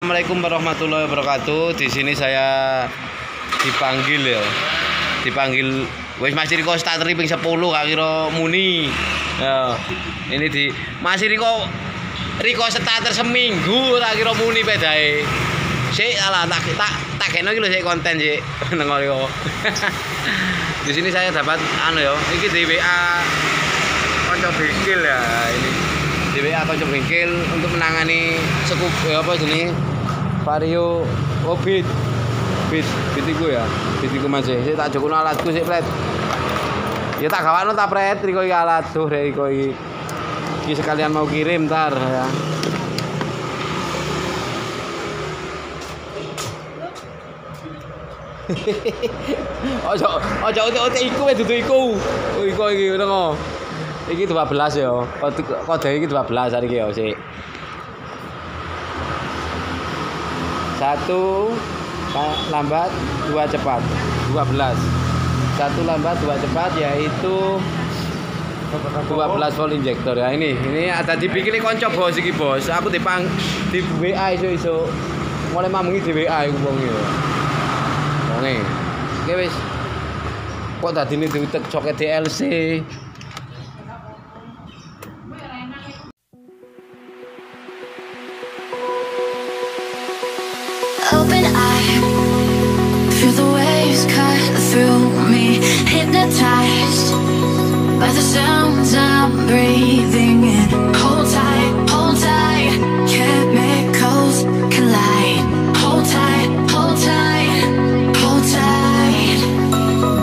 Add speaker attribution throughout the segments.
Speaker 1: Assalamualaikum warahmatullahi wabarakatuh. Di sini saya dipanggil ya. Dipanggil wis Mas Riko starter ping 10 gak kira muni. Ya, ini di Mas Riko starter seminggu tak kira muni pedae. Sik alah tak kene iki lho sik konten sik nang Riko. Di sini saya dapat anu ya, iki di WA kanca bengkel ya ini. Di WA kanca bengkel untuk menangani sekup apa jenenge vario bit iku ya. Bit iku Mas. Sik tak jokono alatku sik, Pret. Ya tak gawakno ta, Pret. Riko iki alat tuh rek Riko iki. Iki sekalian mau kirim ntar ya. Ojo iku dudu iku. Iku iki ngono. Iki 12 ya. Kode iki 12 hari iki ya sik. 1 lambat 2 cepat 12. 1 lambat 2 cepat yaitu 12 volt injektor ya. Ini ada dibikin konco bos iki bos. Aku di WA iso mulai mamungi di WA iku wong iki. Wonge. Oke wis. Kok dadine diutek coket DLC.
Speaker 2: Open eye, feel the waves cut through me, hypnotized by the sounds I'm breathing in. Hold tight, chemicals collide. Hold tight, hold tight, hold tight.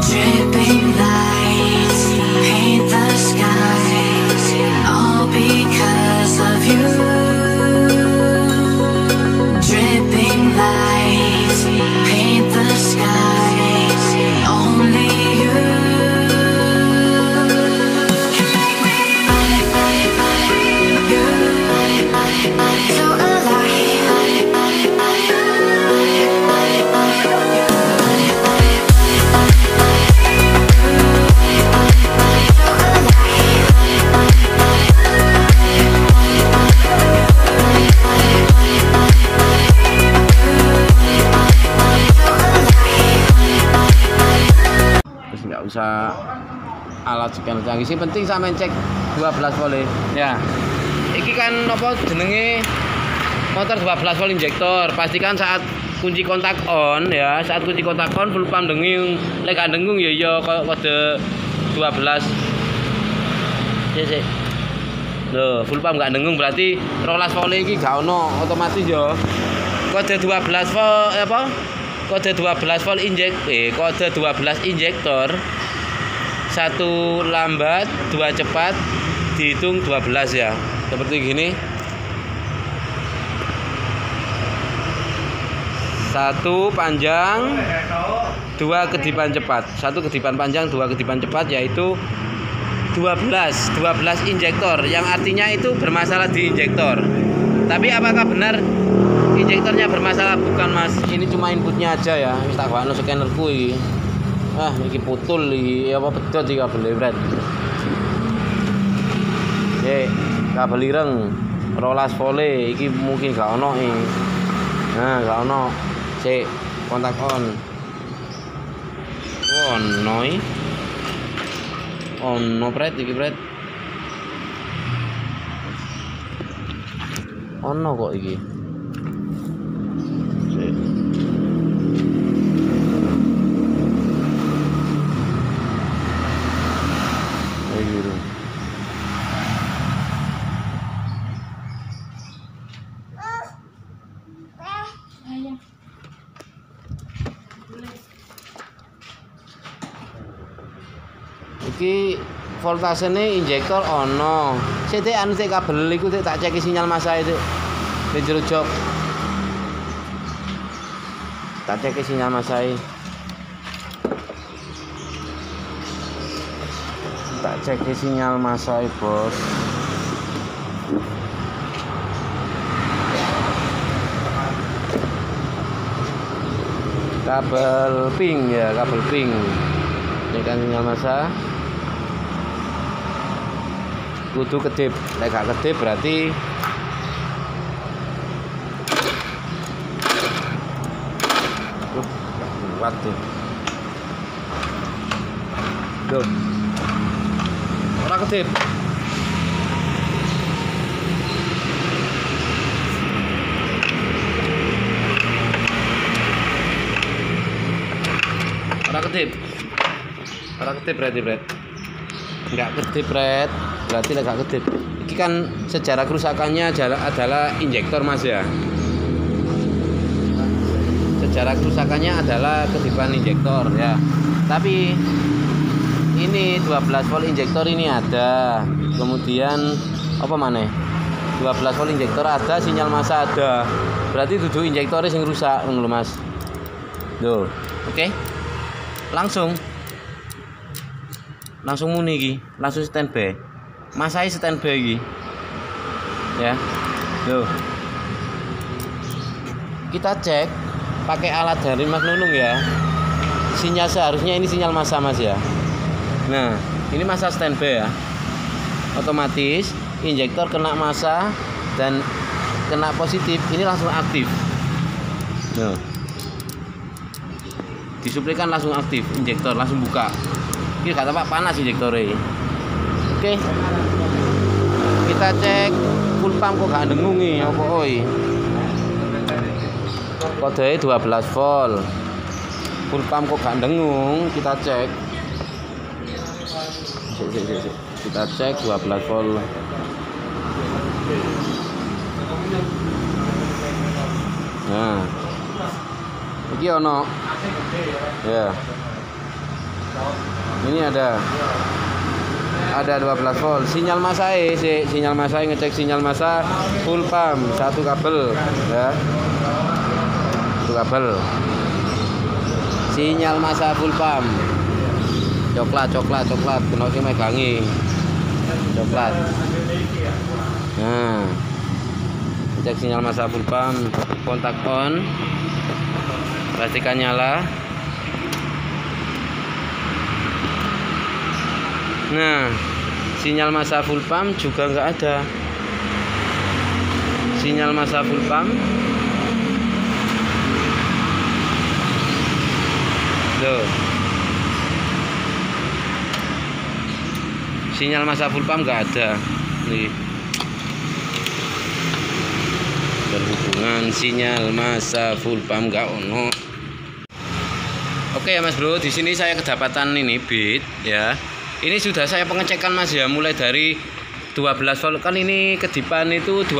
Speaker 2: Dripping lights paint the skies, all because of you. Dripping lights paint the skies, only you can make me so alive.
Speaker 1: Nggak usah alat scan canggih sih, penting sampean cek 12 volt ya. Iki kan apa jenenge motor 12 volt injektor. Pastikan saat kunci kontak on ya, saat kunci kontak on full pump dengung, lek gak dengung ya kode 12. Sik. Loh, full pump gak dengung berarti 12 volt iki gak ono otomatis ya. Kode 12 volt apa? Kode 12 volt kode 12 injektor. 1 lambat 2 cepat dihitung 12 ya, seperti gini. 1 panjang 2 kedipan cepat, 1 kedipan panjang 2 kedipan cepat yaitu 12 injektor, yang artinya itu bermasalah di injektor. Tapi apakah benar injektornya bermasalah? Bukan Mas, ini cuma inputnya aja ya. Wis tak gawakno scannerku iki. Ah, iki putul iki apa pedot iki kabel Bret. Kabel ireng 12 volt iki mungkin gak ono iki. Nah, gak ono. Sik, kontak on. Ono iki. Ono Bret iki Bret. Ono kok iki. Iki voltasene injektor ono. Sik anu sik kabel iku sik tak ceki sinyal masa itu. Di jero jok. Tak ceki sinyal masa iki. Tak ceki sinyal masa iki, Bos. Kabel pink ya, kabel pink. Ini kan sinyal masa. kudu kedip. Nek gak kedip berarti waktu. Duh. Ora kedip. Ora kedip. Ora kedip berarti, Bret. Enggak kedip, Bret. Berarti enggak kedip. Ini kan sejarah kerusakannya adalah injektor, Mas ya. Sejarah kerusakannya adalah kedipan injektor ya. Tapi ini 12 volt injektor ini ada. Kemudian apa mana? 12 volt injektor ada, sinyal massa ada. Berarti duduk injektornya sing rusak ngono lho, Mas. Tuh. Oke. Langsung muni iki, langsung standby. Masai standby iki. Ya. Tuh. Kita cek pakai alat dari Mas Nunung ya. Sinyal seharusnya ini sinyal massa, Mas ya. Nah, ini massa standby ya. Otomatis injektor kena massa dan kena positif, ini langsung aktif. Nah. Disuplikan langsung aktif, injektor langsung buka. Ini gak tampak panas injektornya. Oke. Kita cek full pump kok gak dengung nih, apa oi. Kodenya 12 volt. Full pump kok gak dengung, kita cek. Kita cek 12 volt. Nah. Iki ono. Ya. Ini ada 12 volt. Sinyal massa sinyal massa ngecek sinyal massa full pump, satu kabel ya. Satu kabel. Sinyal massa full pump. Coklat kena sing megangi. Coklat. Nah. Cek sinyal massa full pump, kontak on. Pastikan nyala. Nah, sinyal massa full pump juga nggak ada. Sinyal massa full pump. Loh. Sinyal massa full pump nggak ada. Nih. Berhubungan sinyal massa full pump nggak ono. Oke ya Mas Bro, di sini saya kedapatan ini bit ya. Ini sudah saya pengecekan Mas ya, mulai dari 12 volt kan ini kedipan itu 12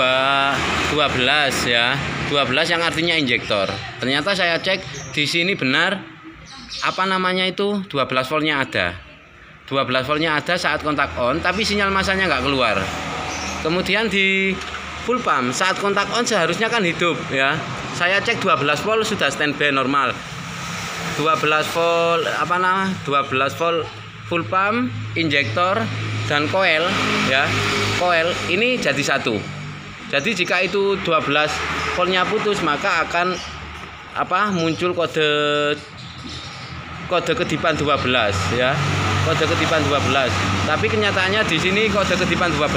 Speaker 1: ya. 12 yang artinya injektor. Ternyata saya cek di sini benar apa namanya itu 12 voltnya ada. 12 voltnya ada saat kontak on, tapi sinyal massanya nggak keluar. Kemudian di full pump saat kontak on seharusnya kan hidup ya. Saya cek 12 volt sudah standby normal. 12 volt 12 volt full pump, injektor dan coil ya. Coil ini jadi satu. Jadi jika itu 12 voltnya putus maka akan muncul kode kedipan 12 ya. Kode kedipan 12. Tapi kenyataannya di sini kode kedipan 12.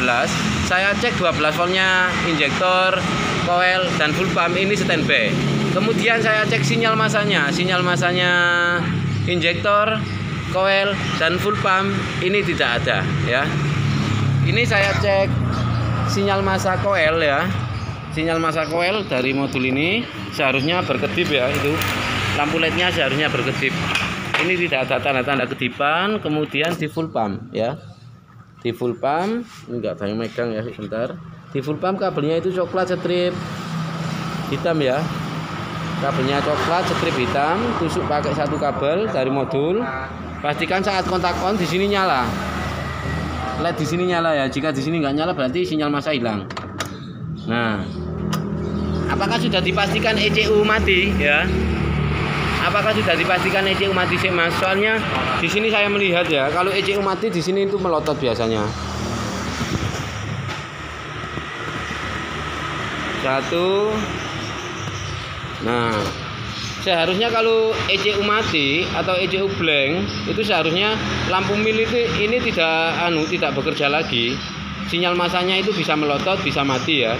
Speaker 1: Saya cek 12 voltnya injektor, coil dan full pump ini standby. Kemudian saya cek sinyal massanya injektor, coil dan full pump ini tidak ada ya. Ini saya cek sinyal massa coil ya. Sinyal massa coil dari modul ini seharusnya berkedip ya, itu lampu LED-nya seharusnya berkedip. Ini tidak ada tanda-tanda kedipan. Kemudian di full pump ya. Di full pump ini enggak ada yang megang ya, sebentar. Di full pump kabelnya itu coklat strip hitam ya. Kabelnya coklat strip hitam, tusuk pakai satu kabel dari modul. Pastikan saat kontak on di sini nyala. LED di sini nyala ya. Jika di sini nggak nyala berarti sinyal massa hilang. Nah, apakah sudah dipastikan ECU mati ya? Apakah sudah dipastikan ECU mati sih Mas? Soalnya di sini saya melihat ya, kalau ECU mati di sini itu melotot biasanya. Satu. Nah, seharusnya kalau ECU mati atau ECU blank itu seharusnya lampu mil itu ini tidak bekerja lagi. Sinyal massanya itu bisa melotot, bisa mati ya.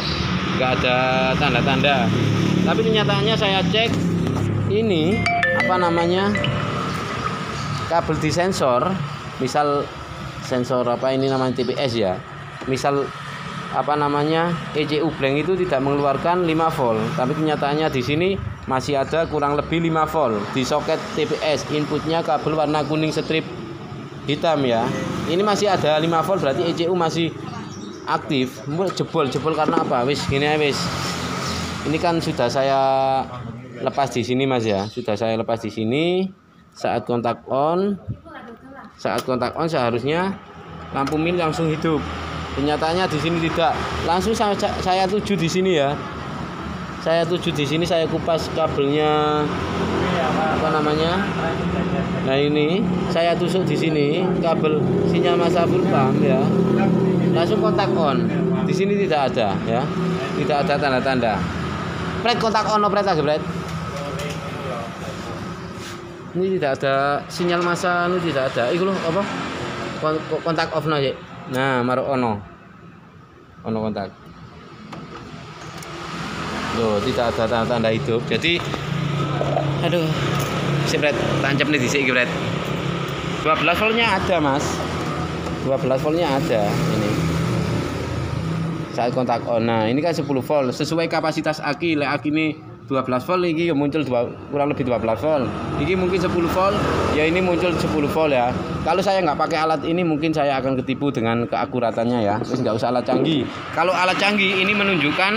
Speaker 1: Nggak ada tanda-tanda. Tapi kenyataannya saya cek ini apa namanya kabel di sensor, misal sensor apa ini namanya TPS ya, misal apa namanya ECU blank itu tidak mengeluarkan 5 volt, tapi kenyataannya di sini masih ada kurang lebih 5 volt di soket TPS, inputnya kabel warna kuning strip hitam ya. Ini masih ada 5 volt, berarti ECU masih aktif. Jebol karena apa? Wis gini ya wis. Ini kan sudah saya lepas di sini Mas ya, sudah saya lepas di sini. Saat kontak on seharusnya lampu mil langsung hidup. Kenyataannya di sini tidak. Langsung saya tuju di sini ya. Saya tuju di sini, saya kupas kabelnya apa namanya? Nah ini saya tusuk di sini kabel sinyal massa full pump ya. Langsung kontak on. Di sini tidak ada ya. Tidak ada tanda-tanda. Pret kontak on, pret lagi pret. Ini tidak ada sinyal massa, ini tidak ada. Iku lho apa? Kontak off aja. Nah, maruh ono kontak. Loh, tidak ada tanda-tanda hidup. Jadi aduh, si Bret tancap nih di sini Bret. 12 voltnya ada Mas. 12 voltnya ada ini. Saat kontak on. Nah, ini kan 10 volt sesuai kapasitas aki. Lek aki ini 12 volt, ini muncul kurang lebih 12 volt. Ini mungkin 10 volt, ya ini muncul 10 volt ya. Kalau saya nggak pakai alat ini mungkin saya akan ketipu dengan keakuratannya ya. Terus nggak usah alat canggih. Kalau alat canggih ini menunjukkan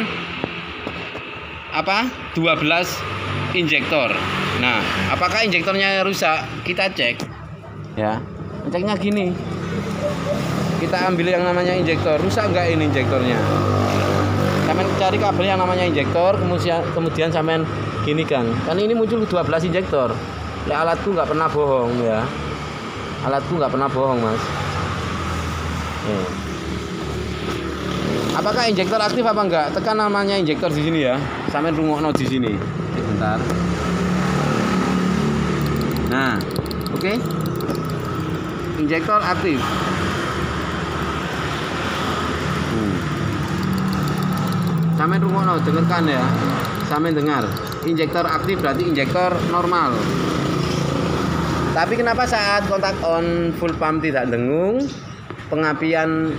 Speaker 1: apa? 12 injektor. Nah, apakah injektornya rusak? Kita cek ya. Ceknya gini. Kita ambil yang namanya injektor. Rusak nggak ini injektornya? Sampai cari kabel yang namanya injektor, kemudian sampai gini kan ini muncul 12 injektor. Alatku nggak pernah bohong ya, alatku nggak pernah bohong Mas. Apakah injektor aktif apa enggak? Tekan namanya injektor di sini ya, sampai rungokno di sini. Sebentar. Nah, oke. Injektor aktif. Sampai rungokno, dengarkan ya. Sampai dengar. Injektor aktif berarti injektor normal. Tapi kenapa saat kontak on full pump tidak dengung, pengapian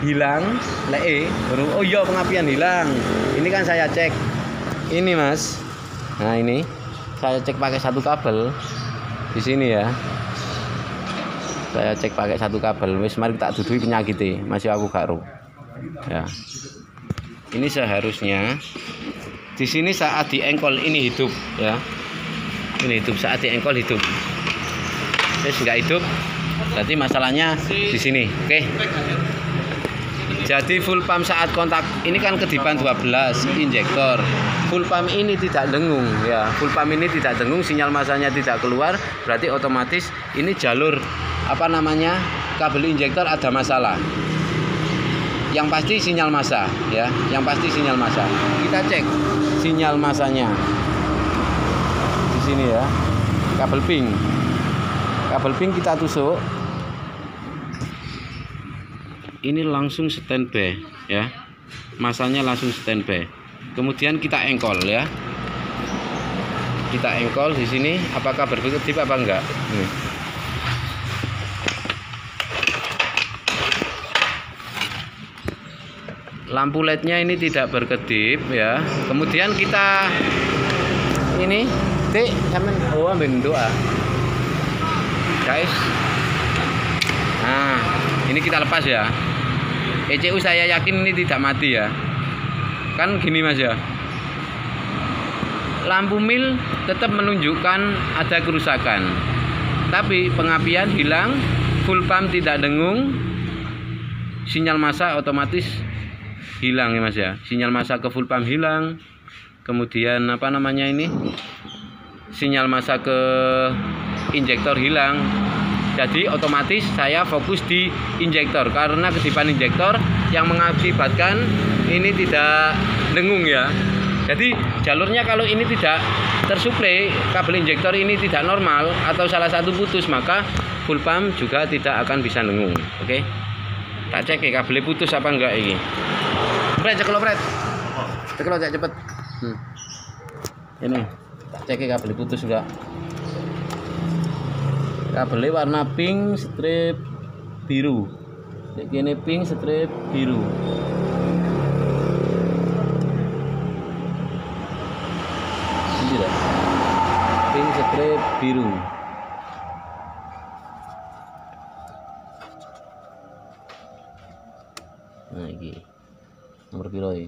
Speaker 1: hilang? Oh iya, pengapian hilang. Ini kan saya cek. Ini Mas. Nah, ini saya cek pakai satu kabel. Di sini ya. Saya cek pakai satu kabel. Wis mari tak dudui penyakitnya. Masih aku gak ro. Ya. Ini seharusnya di sini saat diengkol ini hidup ya. Ini hidup, saat diengkol hidup. Terus nggak hidup, berarti masalahnya di sini. Oke. Jadi full pump saat kontak ini kan kedipan 12 injektor. Full pump ini tidak dengung ya. Full pump ini tidak dengung, sinyal massanya tidak keluar, berarti otomatis ini jalur apa namanya? Kabel injektor ada masalah. Yang pasti sinyal massa ya, yang pasti sinyal massa. Kita cek sinyal massanya di sini ya, kabel pink kita tusuk, ini langsung standby ya, massanya langsung standby. Kemudian kita engkol ya, kita engkol di sini, apakah berkedip apa enggak? Lampu LED-nya ini tidak berkedip ya. Kemudian kita ini sampai ambil doa. Guys. Nah, ini kita lepas ya. ECU saya yakin ini tidak mati ya. Kan gini Mas ya. Lampu mil tetap menunjukkan ada kerusakan. Tapi pengapian hilang, full pump tidak dengung. Sinyal massa otomatis hilang ya Mas ya, sinyal massa ke full pump hilang. Kemudian apa namanya ini, sinyal massa ke injektor hilang. Jadi otomatis saya fokus di injektor karena kedipan injektor yang mengakibatkan ini tidak dengung ya. Jadi jalurnya kalau ini tidak tersuplai, kabel injektor ini tidak normal atau salah satu putus, maka full pump juga tidak akan bisa dengung. Oke, tak cek ya kabelnya putus apa enggak ini. Pret, cek lo Pret. Cek lo cepet. Ini, tak cek kabel putus enggak. kabelnya warna pink strip biru. Ini pink strip biru. Ini dah. Pink strip biru. Nah ini nomor piro iki?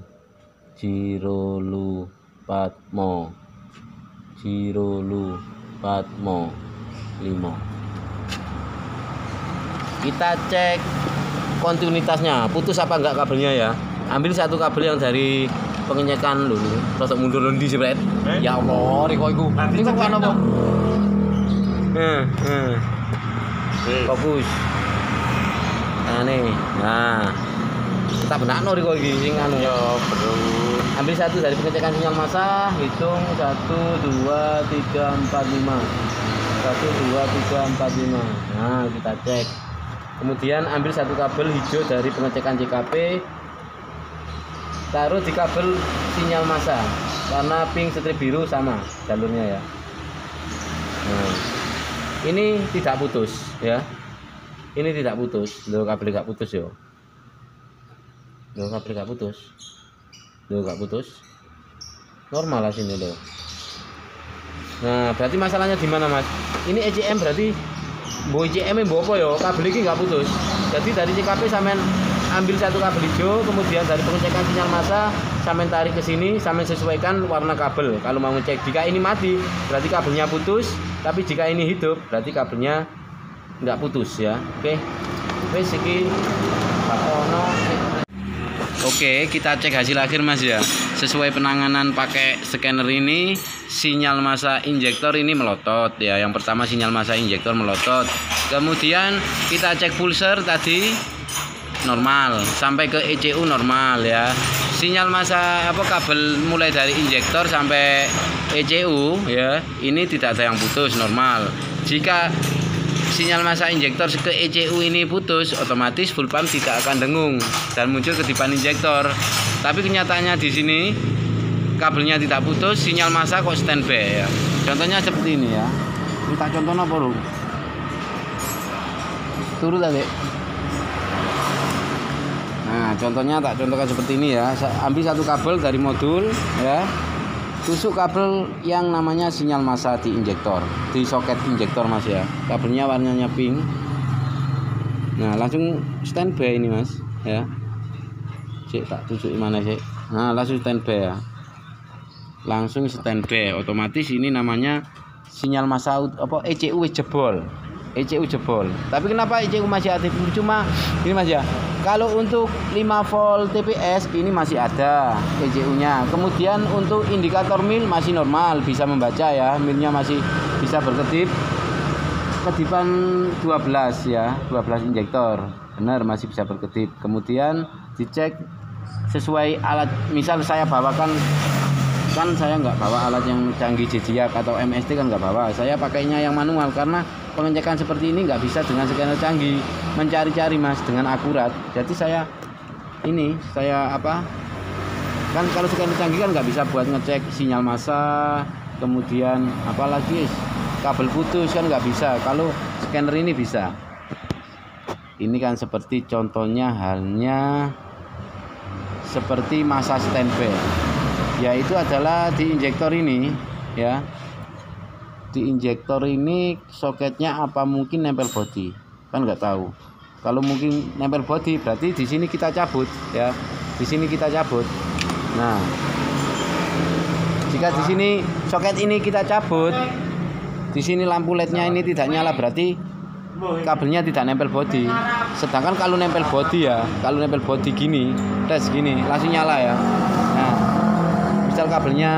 Speaker 1: Jirolu Patmo 5. Kita cek kontinuitasnya, putus apa enggak kabelnya ya. Ambil satu kabel yang dari pengecekan dulu. Terus mundur londi sih, Bret. Ya Allah, riko iku. Iku kan apa? Fokus. Nah nih. Nah. Kita benakno riko iki sing anu. Ya, bro. Ambil satu dari pengecekan sinyal massa, hitung 1 2 3 4 5. 1 2 3 4 5. Nah, kita cek. Kemudian ambil satu kabel hijau dari pengecekan CKP, taruh di kabel sinyal massa, warna pink strip biru sama jalurnya ya. Nah, ini tidak putus ya. Ini tidak putus. Loh, kabel gak putus yo. Loh, kabel gak putus. Loh, gak putus. Normal lah sini loh. Nah, berarti masalahnya di mana, Mas? Ini ECM berarti mbok ICM mbok apa ya, kabel ini nggak putus. Jadi dari CKP sampean ambil satu kabel hijau, kemudian dari pengecekan sinyal massa sampean tarik ke sini, sampean sesuaikan warna kabel. Kalau mau ngecek, jika ini mati berarti kabelnya putus, tapi jika ini hidup berarti kabelnya nggak putus ya. Oke. Wes iki Oke, kita cek hasil akhir Mas ya. Sesuai penanganan pakai scanner ini, sinyal massa injektor ini melotot ya. Yang pertama sinyal massa injektor melotot. Kemudian kita cek pulser tadi normal, sampai ke ECU normal ya. Sinyal massa kabel mulai dari injektor sampai ECU ya, ini tidak ada yang putus, normal. Jika sinyal massa injektor ke ECU ini putus, otomatis full pump tidak akan dengung dan muncul kedipan injektor. Tapi kenyataannya di sini kabelnya tidak putus, sinyal massa kok standby ya. Contohnya seperti ini ya. Ini tak contohnya apa bro? Turun tadi. Nah, contohnya tak contohkan seperti ini ya. Ambil satu kabel dari modul ya. Tusuk kabel yang namanya sinyal massa di injektor, di soket injektor Mas ya. Kabelnya warnanya pink. Nah, langsung standby ini Mas ya. Cek tak tusuk mana sih? Nah, langsung standby ya. Langsung standby. Otomatis ini namanya sinyal massa ECU jebol. ECU jebol. Tapi kenapa ECU masih aktif? Cuma ini Mas ya. Kalau untuk 5 volt TPS ini masih ada ECU-nya. Kemudian untuk indikator mil masih normal, bisa membaca ya. Milnya masih bisa berkedip. Kedipan 12 ya, 12 injektor. Benar masih bisa berkedip. Kemudian dicek sesuai alat. Misal saya bawakan, kan saya nggak bawa alat yang canggih JJAK atau MST kan nggak bawa. Saya pakainya yang manual karena pengecekan seperti ini nggak bisa dengan scanner canggih, mencari-cari Mas dengan akurat. Jadi saya kan kalau scanner canggih kan nggak bisa buat ngecek sinyal massa, kemudian apalagi kabel putus kan nggak bisa. Kalau scanner ini bisa. Ini kan seperti contohnya halnya seperti massa standby, yaitu adalah di injektor ini ya. Di injektor ini soketnya apa mungkin nempel body, kan nggak tahu. Kalau mungkin nempel body berarti di sini kita cabut ya, di sini kita cabut. Nah, jika di sini soket ini kita cabut, di sini lampu lednya ini tidak nyala berarti kabelnya tidak nempel body. Sedangkan kalau nempel body ya, kalau nempel body gini, tes gini langsung nyala ya. Nah, misal kabelnya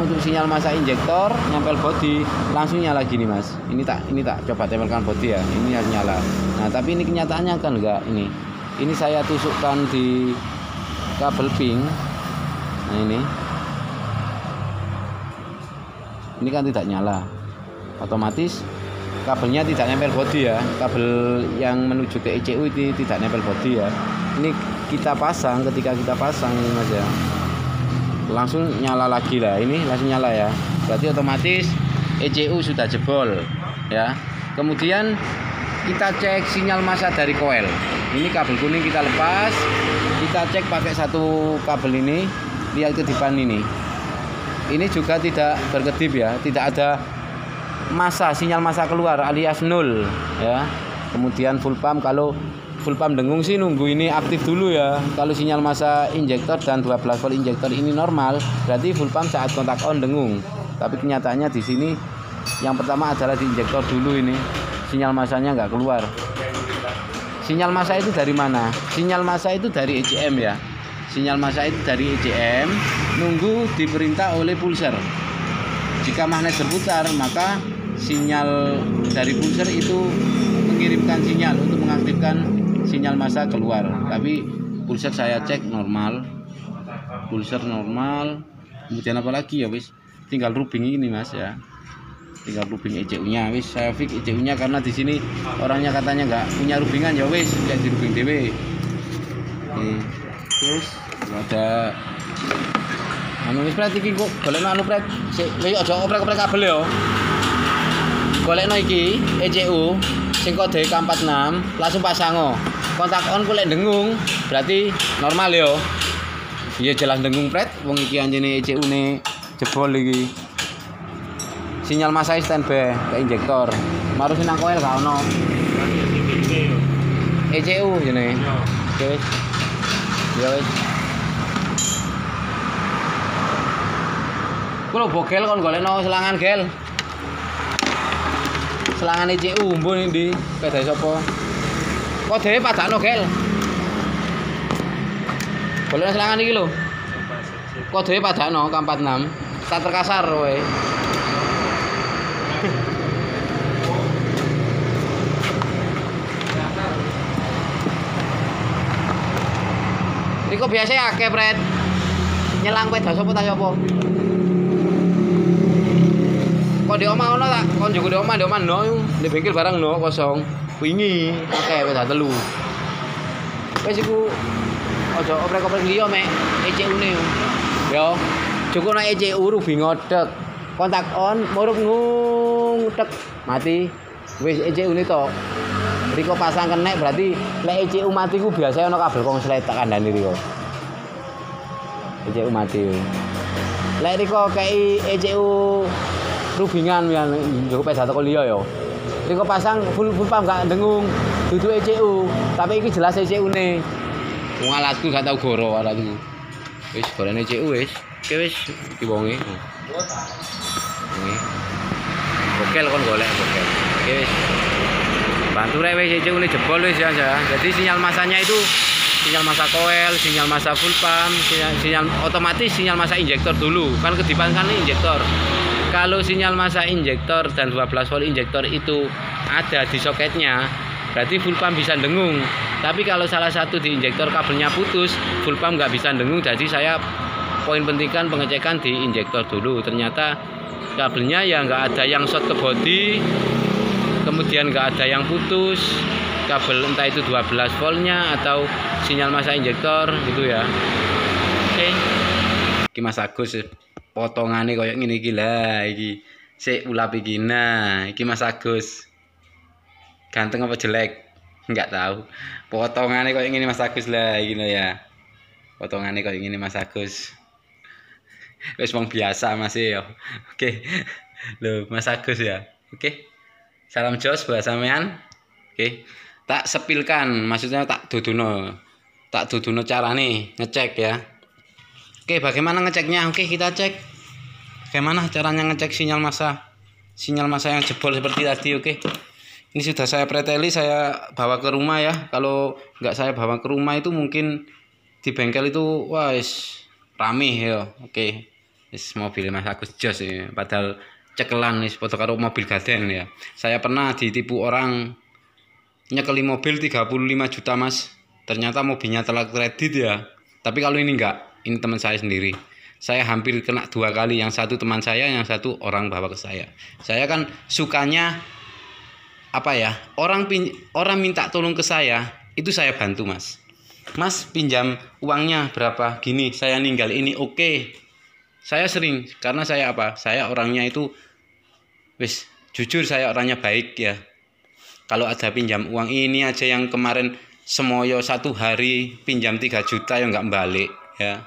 Speaker 1: untuk sinyal massa injektor nempel body langsung nyala gini Mas. Ini tak coba tempelkan body ya. Ini harus nyala. Nah, tapi ini kenyataannya kan enggak ini. Ini saya tusukkan di kabel pink. Nah, ini kan tidak nyala. Otomatis kabelnya tidak nempel body ya. Kabel yang menuju ke ECU ini tidak nempel body ya. Ini kita pasang, ketika kita pasang ini Mas ya, langsung nyala lagi lah. Ini langsung nyala ya. Berarti otomatis ECU sudah jebol ya. Kemudian kita cek sinyal massa dari koil. Ini kabel kuning kita lepas, kita cek pakai satu kabel ini, lihat kedipan ini. Ini juga tidak berkedip ya, tidak ada massa, sinyal massa keluar alias 0 ya. Kemudian full pump, kalau full pump dengung sih nunggu ini aktif dulu ya. Kalau sinyal massa injektor dan 12 volt injektor ini normal, berarti full pump saat kontak on dengung. Tapi kenyataannya di sini yang pertama adalah di injektor dulu ini. Sinyal massanya nggak keluar. Sinyal massa itu dari mana? Sinyal massa itu dari ECM ya. Sinyal massa itu dari ECM, nunggu diperintah oleh pulser. Jika magnet berputar, maka sinyal dari pulser itu mengirimkan sinyal untuk mengaktifkan sinyal massa keluar. Tapi pulser saya cek normal. Pulser normal. Kemudian apa lagi ya wis? Tinggal rubing ini Mas ya. Tinggal rubing ECU-nya wis, saya fix ECU-nya karena di sini orangnya katanya nggak punya rubingan ya wis, ya di rubing dhewe. Terus ada anu wis pret iki kok golekno anu pret. Sik aja oprek-oprek kabel ya. Golekno iki ECU sing kode K46 langsung pasang. Kontak on ku lek dengung berarti normal ya. Iya jelas dengung pret, wong iki anjene ECU-ne jebol iki. Sinyal massa standby ke injektor. Maru nang koil gak ono. ECU jene. Oke wis. Ya wis. Kulo bogel kon golekno selangan gel. Selangan ECU mbon ndi? Pedhae sapa? Kodene padakno gel. Golekno selangan iki lho. Kodene padakno K46. Starter kasar kowe. Iku biasa akeh pret. Nyelang peda sapa ta sapa? Kok di omah ono tak? Kon njogo di omah no. Di bengkel barang no kosong. Wingi akeh peda telu. Wis iku aja oprek-oprek liya mek ECU-ne. Yo, cukup nek ECU rubi ngodek. Kontak on, murup ngung tek mati. Wis ECU-ne tok. Riko pasang kenek berarti lek ECU mati ku biasa ono kabel konslet tak kandhani riko. ECU mati. Lek riko kei ECU rubingan ya njuk peda teko liya ya. Riko pasang full pump gak dengung dudu ECU, tapi iki jelas ECU-ne. Wong alatku gak tau goro alatku. Wis gorene ECU wis. Oke wis iki wonge. Ini. Bokel kon golek bokel. Oke wis. Bantu rek wis ECU-ne jebol wis ya. Jadi sinyal massanya itu sinyal massa koil, sinyal massa full pump, sinyal otomatis sinyal massa injektor dulu. Kan kedipan kan injektor. Kalau sinyal massa injektor dan 12 volt injektor itu ada di soketnya, berarti full pump bisa dengung. Tapi kalau salah satu di injektor kabelnya putus, full pump nggak bisa dengung. Jadi saya poin pentingkan pengecekan di injektor dulu. Ternyata kabelnya ya nggak ada yang short ke body, kemudian nggak ada yang putus kabel, entah itu 12 voltnya atau sinyal massa injektor gitu ya. Oke. Iki Mas Agus potongane koyo ngene iki lah iki. Sik ulap iki. Nah, iki Mas Agus. Ganteng apa jelek? Enggak tahu. Potongane koyo ngene Mas Agus lah iki lho ya. Potongane koyo ngene Mas Agus. Wis wong biasa Mas ya. Oke. Loh, Mas Agus ya. Oke. Salam jos buat sampean. Oke. Tak sepilkan, maksudnya tak duduno carane ngecek ya. Oke, bagaimana ngeceknya? Oke, kita cek bagaimana caranya ngecek sinyal massa yang jebol seperti tadi. Oke, ini sudah saya preteli, saya bawa ke rumah ya. Kalau nggak saya bawa ke rumah itu mungkin di bengkel itu wah rame ya. Oke, mobil Mas Agus jos ya. Padahal cekelan nih foto karo mobil gaden ya. Saya pernah ditipu orang nyekeli mobil 35 juta Mas. Ternyata mobilnya telah kredit ya. Tapi kalau ini enggak, ini teman saya sendiri. Saya hampir kena 2 kali, yang satu teman saya, yang satu orang bawa ke saya. Saya kan sukanya apa ya? Orang minta tolong ke saya, itu saya bantu Mas. Mas pinjam uangnya berapa? Gini, saya ninggal ini oke. Saya sering karena saya apa? Saya orangnya itu jujur saya orangnya baik ya. Kalau ada pinjam uang ini aja yang kemarin semoyo 1 hari pinjam 3 juta ya nggak balik ya.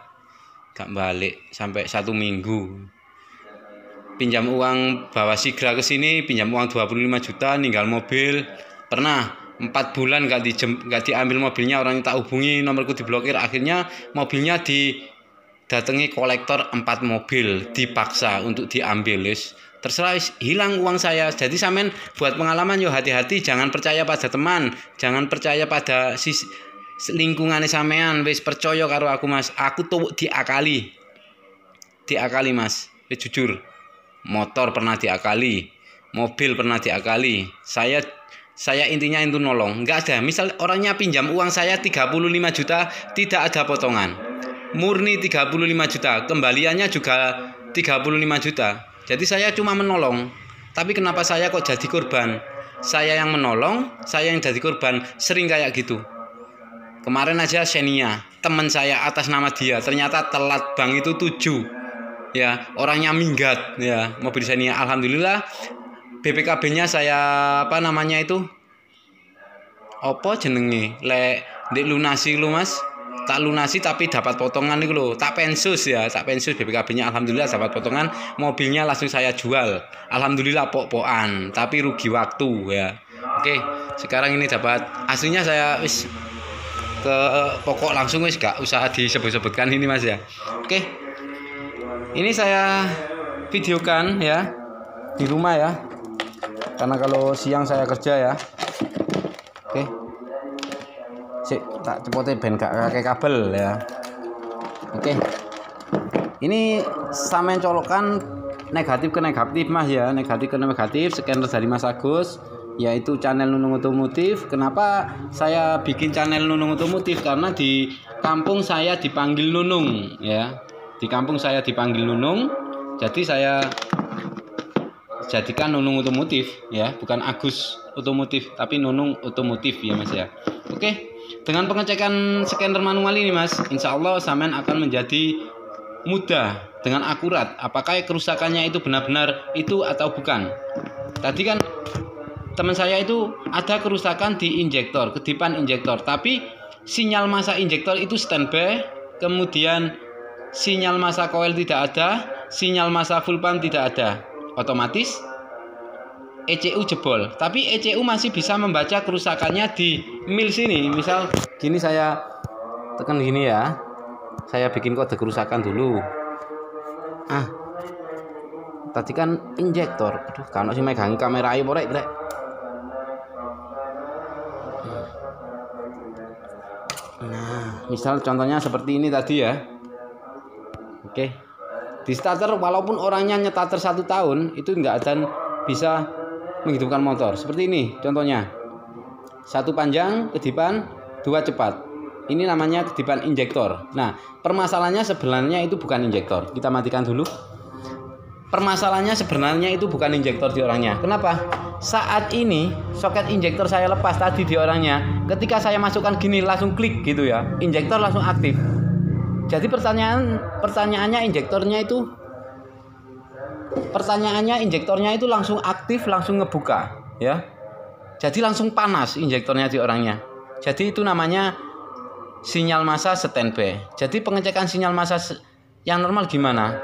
Speaker 1: Nggak balik sampai 1 minggu. Pinjam uang bawa Sigra ke sini, pinjam uang 25 juta, ninggal mobil. Pernah 4 bulan nggak diambil mobilnya, orang tak hubungi, nomorku diblokir. Akhirnya mobilnya didatangi kolektor 4 mobil, dipaksa untuk diambil. Terserah, hilang uang saya. Jadi sampean buat pengalaman yo hati-hati, jangan percaya pada teman, jangan percaya pada lingkungannya sampean. Wis percaya karo aku Mas, aku tuh diakali Mas, wis jujur. Motor pernah diakali, mobil pernah diakali. Saya intinya itu nolong, nggak ada. Misal orangnya pinjam uang saya 35 juta, tidak ada potongan. Murni 35 juta, kembaliannya juga 35 juta. Jadi saya cuma menolong. Tapi kenapa saya kok jadi korban? Saya yang menolong, saya yang jadi korban, sering kayak gitu. Kemarin aja Xenia, teman saya atas nama dia, ternyata telat bank itu 7. Ya, orangnya minggat ya, mobil Xenia. Alhamdulillah BPKB-nya saya apa jenenge? Ndek lunasi lu Mas. Tak lunasi tapi dapat potongan itu loh, tak pensus BPKB-nya. Alhamdulillah dapat potongan, mobilnya langsung saya jual. Alhamdulillah pok-pokan, tapi rugi waktu ya. Oke, sekarang ini dapat aslinya. Saya wis ke pokok langsung, wis gak usah disebut-sebutkan ini Mas ya. Oke, ini saya videokan ya di rumah ya, karena kalau siang saya kerja ya. Oke. Sik, tak cepote ben gak kakek kabel ya. Oke. Ini sampean colokan negatif ke negatif Mas ya, negatif ke negatif, scanner dari Mas Agus, yaitu channel Nunung Otomotif. Kenapa saya bikin channel Nunung Otomotif? Karena di kampung saya dipanggil Nunung ya. Di kampung saya dipanggil Nunung. Jadi saya jadikan Nunung Otomotif ya, bukan Agus Otomotif tapi Nunung Otomotif ya Mas ya. Oke. Dengan pengecekan scanner manual ini Mas, insya Allah sampean akan menjadi mudah dengan akurat apakah kerusakannya itu benar-benar itu atau bukan. Tadi kan teman saya itu ada kerusakan di injektor, kedipan injektor, tapi sinyal massa injektor itu standby, kemudian sinyal massa coil tidak ada, sinyal massa full pump tidak ada, otomatis ECU jebol. Tapi ECU masih bisa membaca kerusakannya di mil sini. Misal gini, saya tekan gini ya, saya bikin kode kerusakan dulu. Tadi kan injektor, aduh kan sih megang kamera ayo borek rek. Nah, misal contohnya seperti ini tadi ya. Oke, di starter walaupun orangnya nyetater 1 tahun itu nggak akan bisa menghidupkan motor. Seperti ini contohnya, 1 panjang kedipan, 2 cepat. Ini namanya kedipan injektor. Nah, permasalahannya sebenarnya itu bukan injektor. Kita matikan dulu. Permasalahannya sebenarnya itu bukan injektor di orangnya. Kenapa? Saat ini soket injektor saya lepas tadi di orangnya. Ketika saya masukkan gini langsung klik gitu ya, injektor langsung aktif. Jadi pertanyaannya injektornya itu langsung aktif, langsung ngebuka ya. Jadi langsung panas injektornya di orangnya. Jadi itu namanya sinyal massa standby. Jadi pengecekan sinyal massa yang normal gimana?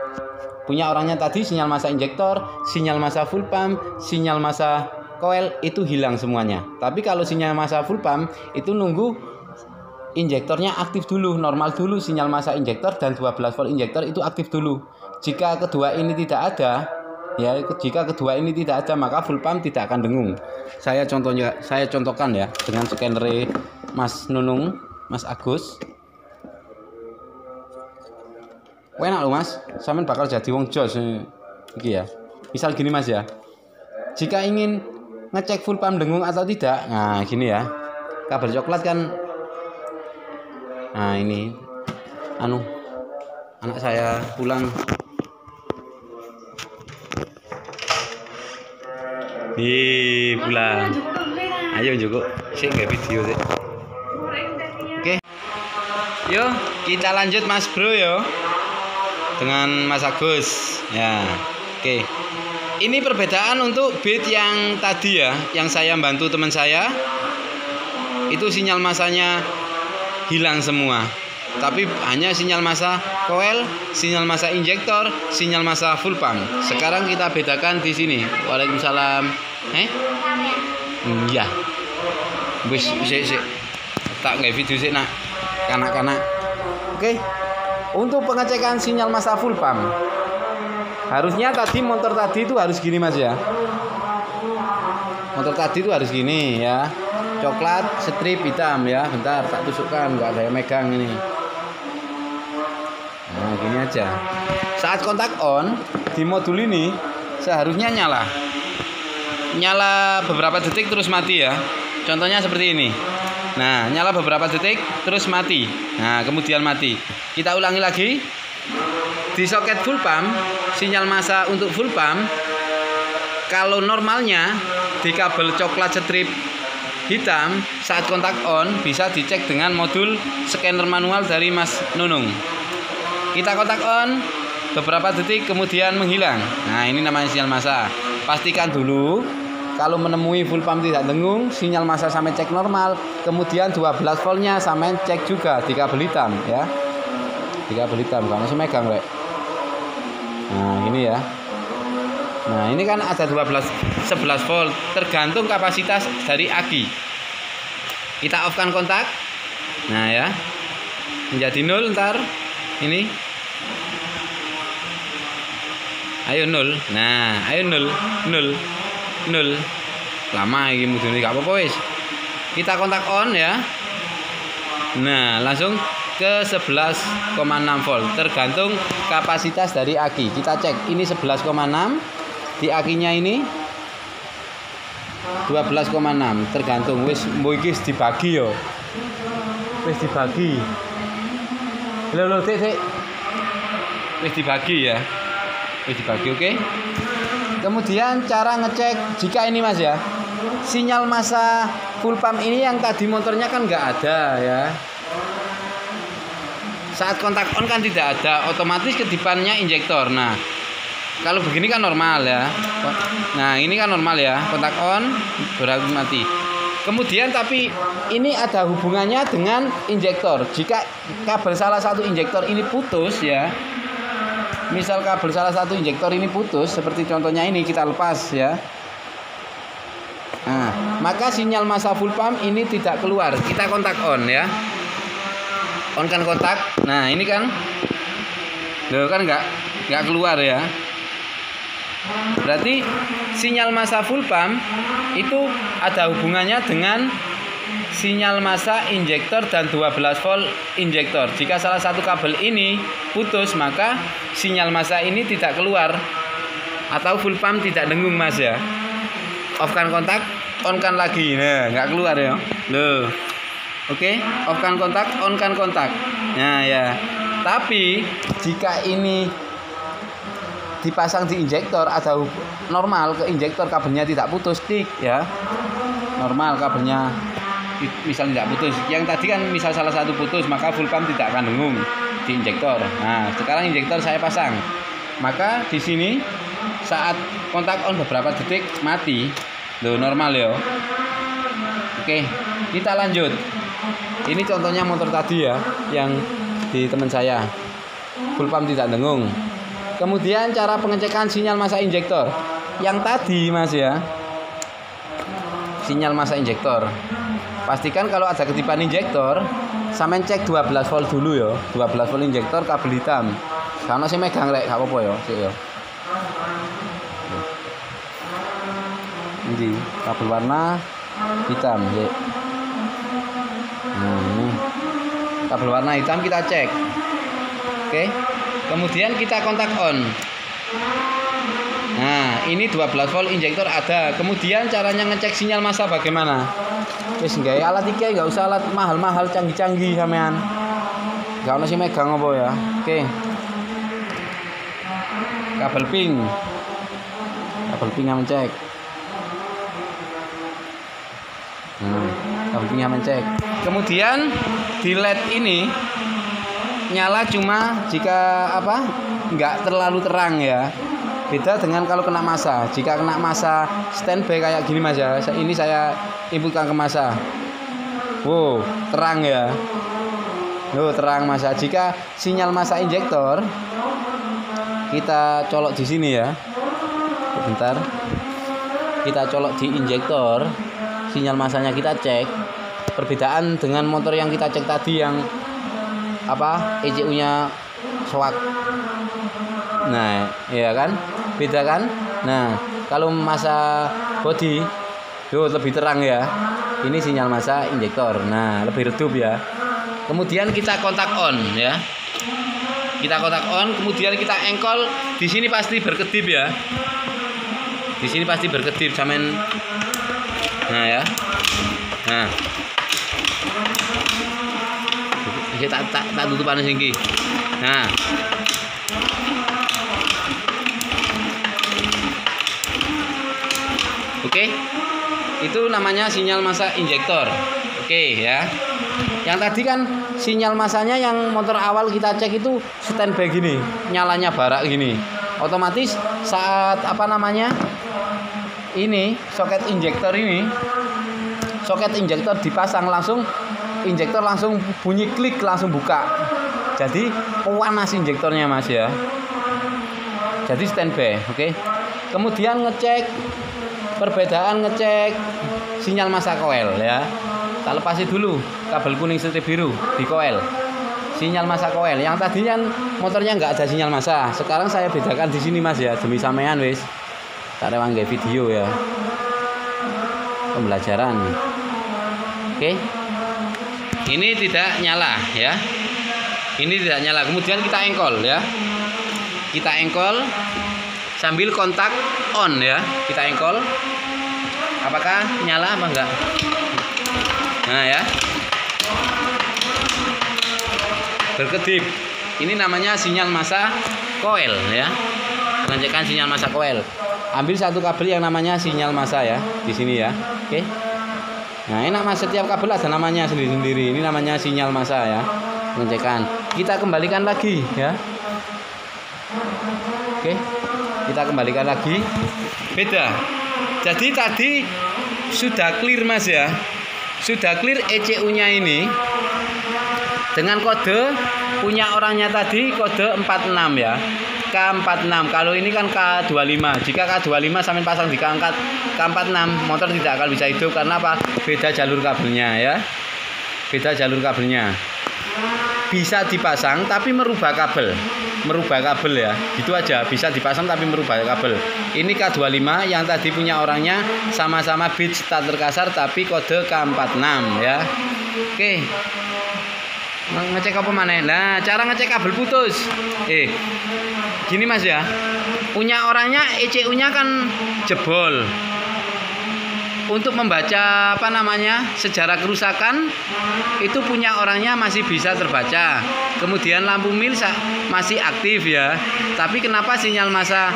Speaker 1: Punya orangnya tadi sinyal massa injektor, sinyal massa full pump, sinyal massa coil itu hilang semuanya. Tapi kalau sinyal massa full pump itu nunggu injektornya aktif dulu, normal dulu sinyal massa injektor dan 12 volt injektor itu aktif dulu. Jika kedua ini tidak ada, maka full pump tidak akan dengung. Saya contohkan ya dengan scanner Mas Nunung, Mas Agus. Enak loh Mas, sampean bakal jadi wong jos iki ya. Misal gini Mas ya. Jika ingin ngecek full pump dengung atau tidak, nah gini ya. Kabel coklat kan. Nah, ini anak saya pulang. Pulang. Ayo Joko, sik nggak video sih. Oke. Yuk, kita lanjut Mas Bro yo. Dengan Mas Agus. Ya. Oke. Ini perbedaan untuk bit yang tadi ya, yang saya bantu teman saya. Itu sinyal masanya hilang semua. Tapi hanya sinyal massa coil, sinyal massa injektor, sinyal massa full pump. Sekarang kita bedakan di sini. Waalaikumsalam. Iya. Wis tak nggak video sih nak. Kanak-kanak. Oke. Untuk pengecekan sinyal massa full pump. Harusnya tadi motor tadi itu harus gini Mas ya. Motor tadi itu harus gini ya. Coklat strip hitam ya. Bentar tak tusukkan, nggak ada yang megang ini. Nah gini aja. Saat kontak on di modul ini seharusnya nyala beberapa detik terus mati ya. Contohnya seperti ini. Nah nyala beberapa detik terus mati. Nah kemudian mati. Kita ulangi lagi. Di soket full pump, sinyal massa untuk full pump, kalau normalnya di kabel coklat strip hitam, saat kontak on bisa dicek dengan modul scanner manual dari Mas Nunung. Kita kontak on, beberapa detik kemudian menghilang. Nah ini namanya sinyal massa. Pastikan dulu kalau menemui full pump tidak dengung, sinyal massa sampai cek normal, kemudian 12 voltnya sampai cek juga di kabel hitam ya. Di kabel hitam karena saya megang rek. Nah ini ya. Nah ini kan ada 11 volt, tergantung kapasitas dari aki. Kita off-kan kontak. Nah ya, menjadi 0 ntar. Ini ayo 0. Nah ayo 0. Lama ini mudune gak apa-apa wis. Kita kontak on ya. Nah langsung ke 11,6 volt, tergantung kapasitas dari aki. Kita cek ini 11,6, di akinya ini 12,6, tergantung. Wis iki dibagi yo. Wis dibagi. Lho Dek. Wis dibagi ya. Wis dibagi, oke. Kemudian cara ngecek jika ini Mas ya. Sinyal massa full pump ini yang tadi motornya kan nggak ada ya. Saat kontak on kan tidak ada, otomatis kedipannya injektor. Nah, kalau begini kan normal ya. Nah, ini kan normal ya. Kontak on berarti mati. Kemudian tapi ini ada hubungannya dengan injektor. Jika kabel salah satu injektor ini putus ya. Misal kabel salah satu injektor ini putus, seperti contohnya ini kita lepas ya. Nah, maka sinyal massa full pump ini tidak keluar. Kita kontak on ya. On kan kontak. Nah ini kan loh kan nggak keluar ya. Berarti sinyal massa full pump itu ada hubungannya dengan sinyal massa injektor dan 12 volt injektor. Jika salah satu kabel ini putus, maka sinyal massa ini tidak keluar atau full pump tidak dengung Mas ya. Off kan kontak, on kan lagi. Nah nggak keluar ya. Loh. Oke, off kan kontak, on kan kontak. Nah ya. Tapi jika ini dipasang di injektor ada normal ke injektor kabelnya tidak putus, klik ya. Normal kabelnya misal tidak putus. Yang tadi kan misal salah satu putus, maka full pump tidak akan dengung di injektor. Nah, sekarang injektor saya pasang. Maka di sini saat kontak on beberapa detik mati. Loh, normal ya. Oke, kita lanjut. Ini contohnya motor tadi ya, yang di teman saya. Full pump tidak dengung. Kemudian cara pengecekan sinyal massa injektor. Yang tadi Mas ya. Sinyal massa injektor. Pastikan kalau ada ketipan injektor, sampean cek 12 volt dulu ya. 12 volt injektor kabel hitam. Karena saya megang rek, gak apa-apa ya, sik ya. Ini kabel warna hitam, ya. Nah, ini kabel warna hitam kita cek. Oke. Kemudian kita kontak on. Nah, ini 12 volt injektor ada. Kemudian caranya ngecek sinyal massa bagaimana? Wis nggawe alat iki enggak usah alat mahal-mahal canggih-canggih sampean. Enggak ono sing megang apa ya. Oke. Kabel pink. Kabel pink yang cek. Nah, kabel pink yang cek. Kemudian di LED ini nyala cuma jika apa? Enggak terlalu terang ya. Beda dengan kalau kena massa. Jika kena massa standby kayak gini Mas ya. Ini saya inputkan ke massa. Wow, terang ya. Oh, terang massa. Jika sinyal massa injektor, kita colok di sini ya. Bentar. Kita colok di injektor, sinyal massanya kita cek. Perbedaan dengan motor yang kita cek tadi yang apa? ECU-nya soak. Nah, iya kan? Beda kan? Nah, kalau massa body lebih terang ya. Ini sinyal massa injektor. Nah, lebih redup ya. Kemudian kita kontak on ya. Kita kontak on, kemudian kita engkol. Di sini pasti berkedip ya. Di sini pasti berkedip samen. Nah ya. Nah. Tak tutup panas iki. Nah. Oke. Itu namanya sinyal massa injektor. Oke ya. Yang tadi kan sinyal massanya yang motor awal kita cek itu standby gini, nyalanya barak gini. Otomatis saat apa namanya? Ini soket injektor dipasang langsung injektor langsung bunyi klik langsung buka. Jadi panas injektornya Mas ya. Jadi standby, oke. Kemudian ngecek perbedaan ngecek sinyal massa koil ya. Tak lepasin dulu kabel kuning strip biru di koil. Sinyal massa koil. Yang tadi kan motornya nggak ada sinyal massa. Sekarang saya bedakan di sini Mas ya demi sampean wis. Tak rewang nggak video ya. Pembelajaran. Oke. Ini tidak nyala ya. Ini tidak nyala. Kemudian kita engkol ya. Kita engkol sambil kontak on ya. Kita engkol. Apakah nyala apa enggak? Nah ya. Berkedip. Ini namanya sinyal massa koil ya. Pengecekan sinyal massa koil. Ambil satu kabel yang namanya sinyal massa ya di sini ya. Oke. Nah, enak Mas, setiap kabel ada namanya sendiri-sendiri. Ini namanya sinyal massa ya. Pengecekan. Kita kembalikan lagi ya. Oke. Kita kembalikan lagi. Beda. Jadi tadi sudah clear Mas ya. Sudah clear ECU-nya ini dengan kode punya orangnya tadi kode 46 ya. K46. Kalau ini kan K25. Jika K25 sampai pasang di K46, motor tidak akan bisa hidup karena apa? Beda jalur kabelnya ya. Beda jalur kabelnya. Bisa dipasang tapi merubah kabel. Merubah kabel ya. Gitu aja, bisa dipasang tapi merubah kabel. Ini K25 yang tadi punya orangnya sama-sama bit starter kasar tapi kode K46 ya. Oke. Ngecek apa mana? Nah, cara ngecek kabel putus. Gini Mas ya. Punya orangnya ECU-nya kan jebol. Untuk membaca apa namanya? Sejarah kerusakan itu punya orangnya masih bisa terbaca. Kemudian lampu mil masih aktif ya. Tapi kenapa sinyal massa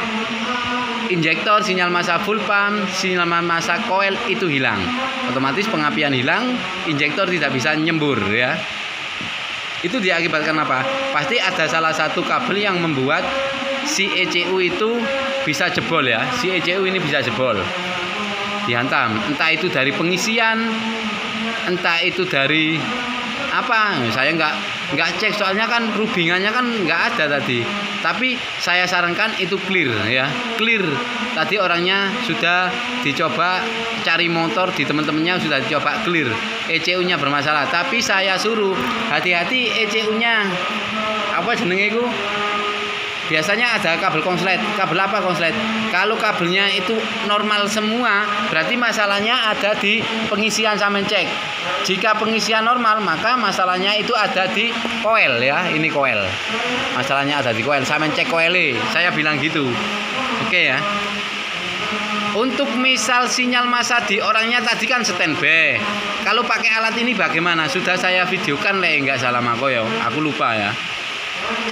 Speaker 1: injektor, sinyal massa full pump, sinyal massa coil itu hilang? Otomatis pengapian hilang, injektor tidak bisa nyembur ya. Itu diakibatkan apa? Pasti ada salah satu kabel yang membuat si ECU itu bisa jebol ya. Si ECU ini bisa jebol. Dihantam. Entah itu dari pengisian, entah itu dari apa. Saya nggak cek soalnya kan rubingannya kan nggak ada tadi. Tapi saya sarankan itu clear ya. Clear. Tadi orangnya sudah dicoba cari motor di teman-temannya sudah dicoba clear. ECU-nya bermasalah. Tapi saya suruh hati-hati ECU-nya. Apa jenenge itu? Biasanya ada kabel konslet. Kabel apa konslet? Kalau kabelnya itu normal semua, berarti masalahnya ada di pengisian sampean cek. Jika pengisian normal, maka masalahnya itu ada di koil ya. Ini koil. Masalahnya ada di koil. Sampean cek koilnya. Saya bilang gitu. Oke ya. Untuk misal sinyal massa di orangnya tadi kan standby. Kalau pakai alat ini bagaimana? Sudah saya videokan enggak salah mako ya. Aku lupa ya.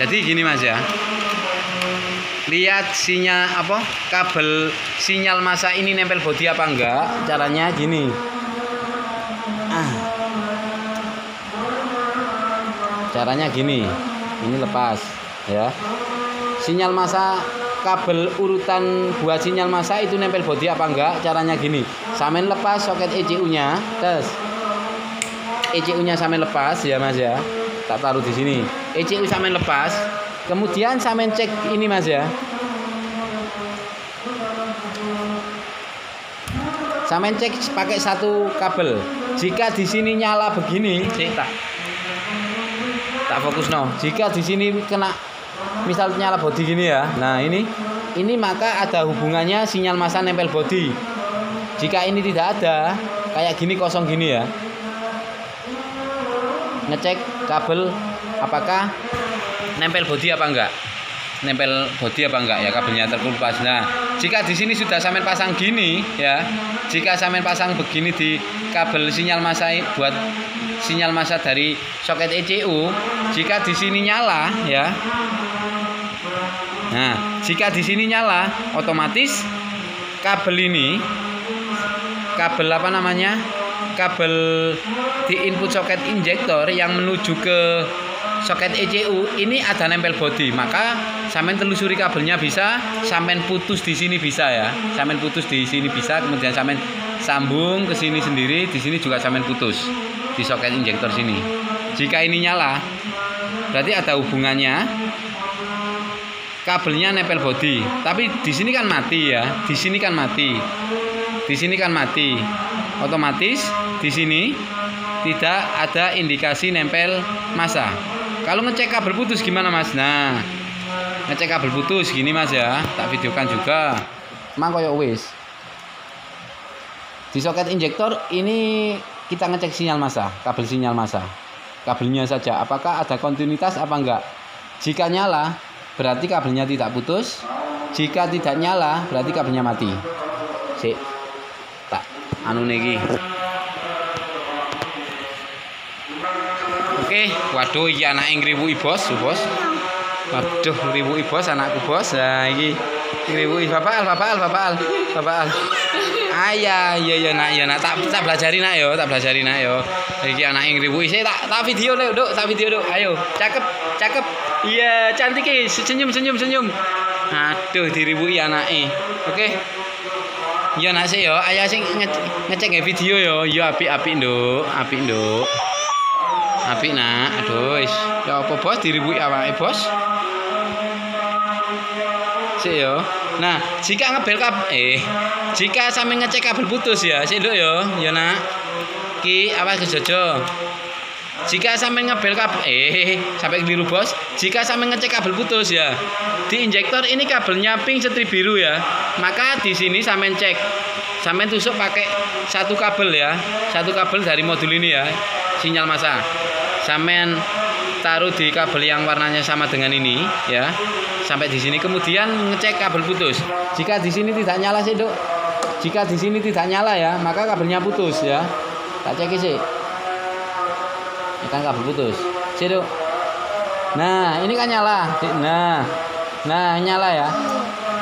Speaker 1: Jadi gini Mas ya. Lihat sinyal apa? Kabel sinyal massa ini nempel bodi apa enggak? Caranya gini. Caranya gini. Ini lepas ya. Sinyal massa kabel urutan buat sinyal massa itu nempel bodi apa enggak? Caranya gini. Samen lepas soket ECU-nya, terus ECU-nya samen lepas ya Mas ya. Tak taruh di sini. ECU samen lepas. Kemudian samen cek ini Mas ya. Samen cek pakai satu kabel. Jika di sini nyala begini, tak fokus no. Jika di sini kena misal nyala bodi gini ya. Nah, ini maka ada hubungannya sinyal massa nempel bodi. Jika ini tidak ada, kayak gini kosong gini ya. Ngecek kabel apakah nempel bodi apa enggak? Nempel bodi apa enggak ya, kabelnya terkelupas. Nah, jika di sini sudah sampean pasang gini ya. Jika sampean pasang begini di kabel sinyal massa buat sinyal massa dari soket ECU, jika di sini nyala ya. Nah, jika di sini nyala, otomatis kabel ini, kabel apa namanya? Kabel di input soket injektor yang menuju ke soket ECU ini ada nempel bodi. Maka sampean telusuri kabelnya bisa, sampean putus di sini bisa ya. Sampean putus di sini bisa, kemudian sampean sambung ke sini sendiri, di sini juga sampean putus di soket injektor sini. Jika ini nyala, berarti ada hubungannya. Kabelnya nempel bodi, tapi di sini kan mati ya. Di sini kan mati. Di sini kan mati. Otomatis di sini tidak ada indikasi nempel massa. Kalau ngecek kabel putus gimana Mas? Nah, ngecek kabel putus gini Mas ya. Tak videokan juga. Mang koyo wis. Di soket injektor ini kita ngecek sinyal massa, kabel sinyal massa. Kabelnya saja apakah ada kontinuitas apa enggak? Jika nyala berarti kabelnya tidak putus. Jika tidak nyala berarti kabelnya mati. Sik. Tak anu niki. Oke, waduh iki anake ngriwuki bos, bos. Waduh ngriwuki bos anakku bos. Nah iki ngriwuki Bapak Al. Iya nak tak belajari nak yo, Iki anake ngriwuki. Sik tak video Duk, Ayo, cakep. Iya, cantik ya. Senyum. Aduh, diribuki anake. Oke. Ya nak sih yo, ayah sing ngecek video yo. Yo apik Nduk. Apik nak. Aduh, wis. Ya apa bos diribuki awake bos? Sik yo. Nah, jika ngebel jika sampe ngecek kabel putus ya, sik Nduk yo. Ya nak. Ki awas kejojo. Jika sampai ngebel kabel sampai keliru bos. Jika sampai ngecek kabel putus ya, di injektor ini kabelnya pink strip biru ya, maka di sini sampai cek, sampai tusuk pakai satu kabel ya, satu kabel dari modul ini ya, sinyal massa. Sampai taruh di kabel yang warnanya sama dengan ini ya, sampai di sini kemudian ngecek kabel putus. Jika di sini tidak nyala sih Dok, jika di sini tidak nyala ya, maka kabelnya putus ya. Tak cek sih. Kan kabel putus. Situ. Nah, ini kan nyala. Nah, nyala ya.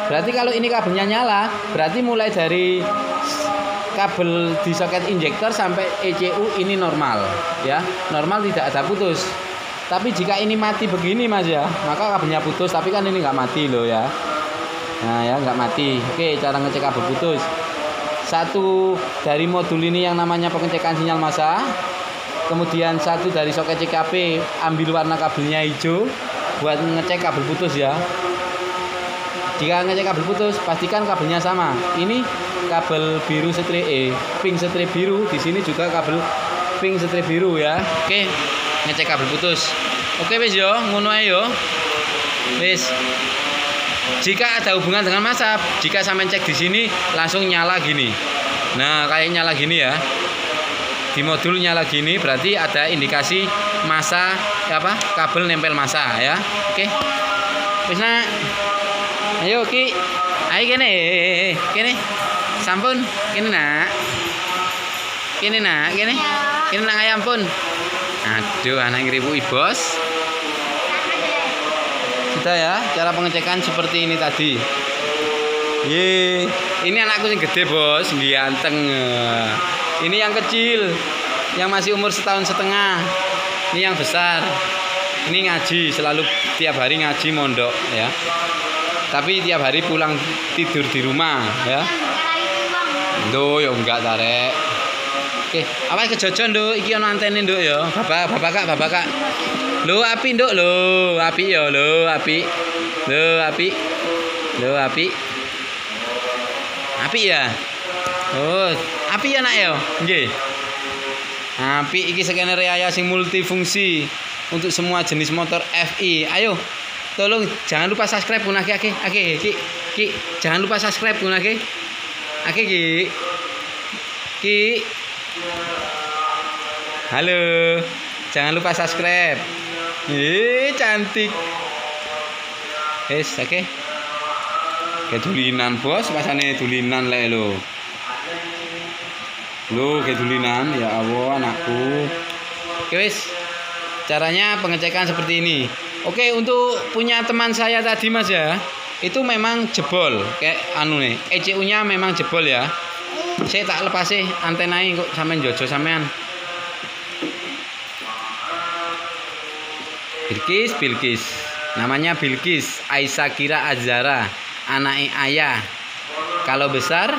Speaker 1: Berarti kalau ini kabelnya nyala, berarti mulai dari kabel di soket injektor sampai ECU ini normal, ya. Normal tidak ada putus. Tapi jika ini mati begini Mas ya, maka kabelnya putus, tapi kan ini nggak mati loh ya. Nah, ya nggak mati. Oke, cara ngecek kabel putus. Satu dari modul ini yang namanya pengecekan sinyal massa. Kemudian satu dari soket CKP ambil warna kabelnya hijau buat ngecek kabel putus ya. Jika ngecek kabel putus pastikan kabelnya sama. Ini kabel biru strip pink strip biru, di sini juga kabel pink strip biru ya. Oke, ngecek kabel putus. Oke wis yo, ngono ae yo. Wis. Jika ada hubungan dengan massa, jika sampai cek di sini langsung nyala gini. Nah, kayak nyala gini ya. Di modul nyala gini berarti ada indikasi massa kabel nempel massa ya. Oke. Wis nak. Ayo Ki. Ayo kene. Sampun, kene nak. Kene nak. Kene nak ampun. Aduh, anak ngribuki bos. Sudah ya, cara pengecekan seperti ini tadi. Ini anakku yang gede bos, ganteng. Ini yang kecil, yang masih umur 1,5 tahun. Ini yang besar. Ini ngaji, selalu tiap hari ngaji mondok ya. Tapi tiap hari pulang tidur di rumah ya. Duh, ya enggak tarek. Oke, awal kejojon nduk, iki ana antene nduk ya. Bapak kak. Lho api nduk lho, api ya lho, api. Lho api. Lho api. Api ya. Oh, api ya nak ya. Nggih. Api iki scanner Aya sing multifungsi untuk semua jenis motor FI. Ayo. Tolong jangan lupa subscribe punake Ki. Jangan lupa subscribe punake. Ki. Halo. Jangan lupa subscribe. Cantik. Wes, oke. Kedulinan bos, pasane dulinan lek lho. Lho, kedulinan ya Allah anakku. Oke wes. Caranya pengecekan seperti ini. Oke, untuk punya teman saya tadi Mas ya, itu memang jebol kayak anu nih, ECU-nya memang jebol ya. Saya tak lepas sih antenanya kok sampean jojo sampean. Bilkis. Namanya Bilkis Aisyakira Azhara, anaknya Ayah. Kalau besar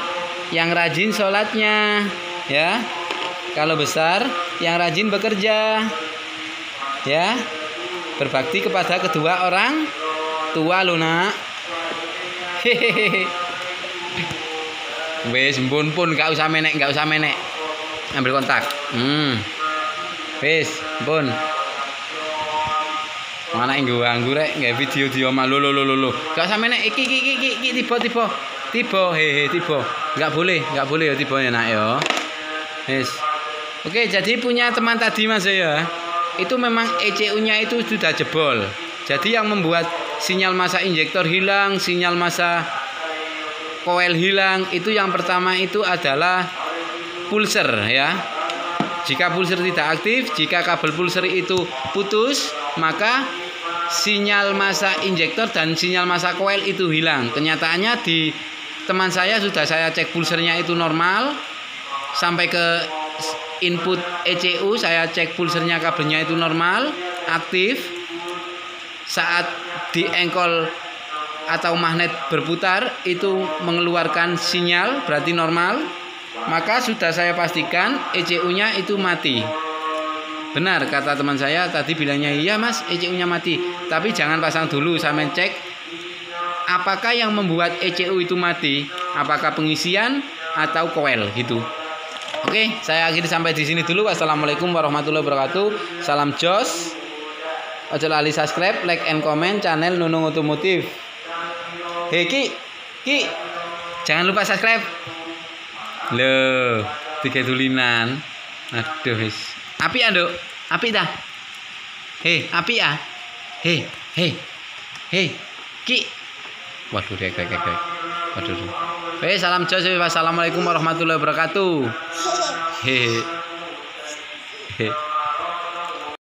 Speaker 1: yang rajin sholatnya ya. Kalau besar yang rajin bekerja. Ya. Berbakti kepada kedua orang tua lo nak. Hehehe. Wes pun gak usah menek. Ambil kontak. Wes pun. Mana yang ganggu rek nggak video dia mah lo. Gak usah menek iki tiba. Hehe tiba. Gak boleh ya tiba ya nak ya. Wes. Oke, jadi punya teman tadi Mas ya. Itu memang ECU-nya itu sudah jebol. Jadi yang membuat sinyal massa injektor hilang, sinyal massa coil hilang, itu yang pertama itu adalah pulser ya. Jika pulser tidak aktif, jika kabel pulser itu putus, maka sinyal massa injektor dan sinyal massa coil itu hilang. Kenyataannya di teman saya sudah saya cek pulsernya itu normal sampai ke input ECU, saya cek pulsernya kabelnya itu normal, aktif. Saat di engkol atau magnet berputar itu mengeluarkan sinyal, berarti normal. Maka sudah saya pastikan ECU-nya itu mati. Benar kata teman saya tadi bilangnya, iya Mas ECU-nya mati. Tapi jangan pasang dulu, saya cek apakah yang membuat ECU itu mati, apakah pengisian atau coil gitu. Oke, saya akhiri sampai di sini dulu. Wassalamualaikum warahmatullahi wabarakatuh. Salam jos. Ojo lali subscribe, like and comment channel Nunung Otomotif. Hei Ki. Jangan lupa subscribe. Loh, tiga tulinan. Aduh, wis. Api anduk. Api dah. Hei, api ya. Hei. Ki. Waduh, dek. Waduh. Salam jos. Wassalamualaikum warahmatullahi wabarakatuh. Hehe.